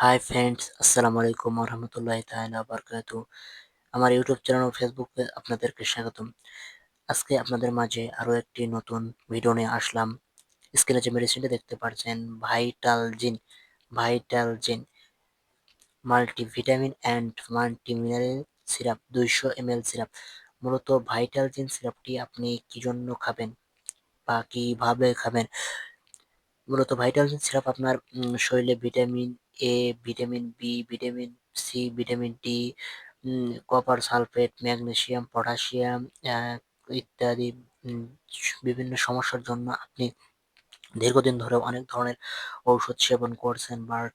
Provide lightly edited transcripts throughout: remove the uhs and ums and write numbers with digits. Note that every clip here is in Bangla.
হাই ফ্রেন্ডস, আসসালামু আলাইকুম ওরহামতুল্লাহি তাআলা বারাকাতুহু। আমার ইউটিউব চ্যানেল ও ফেসবুকে আপনাদেরকে স্বাগতম। আজকে আপনাদের মাঝে আরো একটি নতুন ভিডিও নিয়ে আসলাম। স্ক্রিনে যে মেডিসিনটা দেখতে পাচ্ছেন ভাইটাল জিন, ভাইটাল জিন multivitamin and multimineral syrup 200 ml syrup. মূলত ভাইটাল জিন সিরাপটি আপনি কি জন্য খাবেন বা কিভাবে খাবেন? মূলত ভাইটামিন সিরাপ আপনার শরীরে vitamin A, vitamin B, vitamin C, vitamin D, copper sulphate, magnesium, potassium ইত্যাদি উম বিভিন্ন সমস্যার জন্য আপনি দীর্ঘদিন ধরে অনেক ধরনের ঔষধ সেবন করছেন, বাট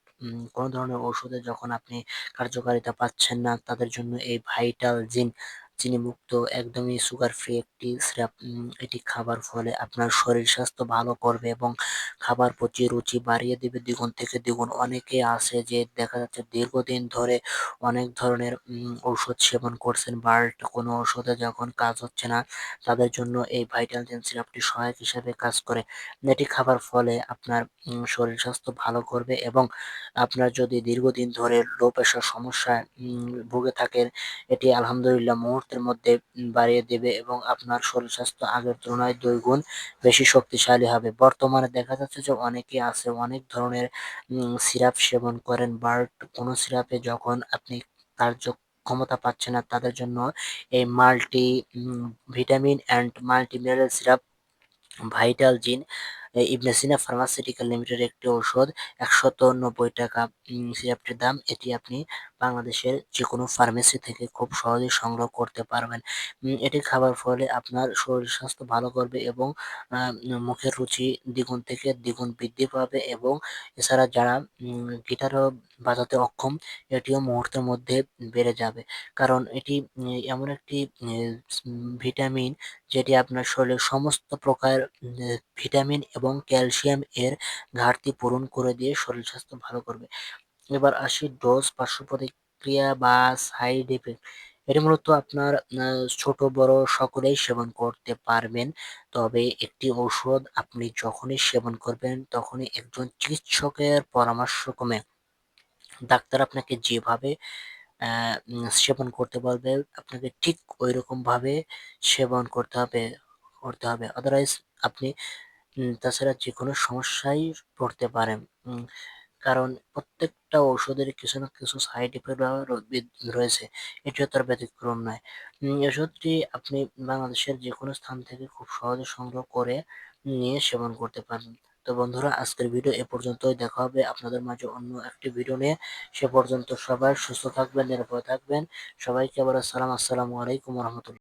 কোনো ধরনের ঔষধে যখন আপনি কার্যকারিতা পাচ্ছেন না, তাদের জন্য এই ভাইটাল জিন চিনিমুক্ত একদমই সুগার ফ্রি একটি সিরাপ। এটি খাবার ফলে আপনার শরীর স্বাস্থ্য ভালো করবে এবং খাবার প্রতি রুচি বাড়িয়ে দিবে দ্বিগুণ থেকে দ্বিগুণ। অনেকে আছে যে দেখা যাচ্ছে দীর্ঘদিন ধরে অনেক ধরনের ঔষধ সেবন করছেন, বাট কোনো ঔষধে যখন কাজ হচ্ছে না, তাদের জন্য এই ভাইটাল জিন সিরাপটি সহায়ক হিসেবে কাজ করে। এটি খাবার ফলে আপনার শরীর স্বাস্থ্য ভালো করবে এবং আপনার যদি দীর্ঘদিন ধরে লো প্রেশার সমস্যায় ভুগে থাকেন, এটি আলহামদুলিল্লাহ মুহূর্তের মধ্যে বাড়িয়ে দেবে এবং আপনার শরীর স্বাস্থ্য আগের তুলনায় ২ গুণ বেশি শক্তিশালী হবে। বর্তমানে দেখা যাচ্ছে যে অনেকে আছে অনেক ধরনের সিরাপ সেবন করেন, বাট কোনো সিরাপে যখন আপনি কার্যক্ষমতা পাচ্ছে না, তাদের জন্য এই multi vitamin and multi mineral syrup vital জিন ইবনে সিনা ফার্মাসিউটিক্যাল লিমিটেড একটি ঔষধ। ৳১৯০ সিরাপটির দাম। এটি আপনি বাংলাদেশের যেকোনো ফার্মেসি থেকে খুব সহজেই সংগ্রহ করতে পারবেন। এটি খাবার ফলে আপনার শরীর স্বাস্থ্য ভালো করবে এবং আ মুখের রুচি দ্বিগুণ থেকে দ্বিগুণ বৃদ্ধি পাবে এবং এছাড়া যারা গিটারও বাজাতে অক্ষম, এটিও মুহূর্তের মধ্যে বেড়ে যাবে। কারণ এটি এমন একটি ভিটামিন যেটি আপনার শরীরের সমস্ত প্রকার ভিটামিন এবং ক্যালসিয়াম এর ঘাটতি পূরণ করে দিয়ে শরীর স্বাস্থ্য ভালো করবে। এবার আসি ডোজ, পার্শ্ব প্রতিক্রিয়া বা সাইড ইফেক্ট। এটি মূলত আপনার ছোট বড় সকলেই সেবন করতে পারবেন। তবে একটি ঔষধ আপনি যখনই সেবন করবেন তখনই একজন চিকিৎসকের পরামর্শক্রমে ডাক্তার আপনাকে যেভাবে অ্যা সেবন করতে বলবে, আপনাকে ঠিক ঐরকমভাবে সেবন করতে হবে। আদারওয়াইজ আপনি তাছাড়া যেকোনো সমস্যায় পড়তে পারেন। উম কারণ প্রত্যেকটা ঔষধের কিছু না কিছু সাইড ইফেক্ট রয়েছে। এটিও তার ব্যতিক্রম নয়। ওষুধটি আপনি বাংলাদেশের যেকোনো স্থান থেকে খুব সহজে সংগ্রহ করে নিয়ে সেবন করতে পারবেন। তো বন্ধুরা, আজকের ভিডিও এ পর্যন্তই। দেখা হবে আপনাদের মাঝে অন্য একটি ভিডিও নিয়ে। সে পর্যন্ত সবাই সুস্থ থাকবেন, নিরাপদে থাকবেন। সবাইকে আবারও আসসালামু আলাইকুম ওয়া রাহমাতুল্লাহ।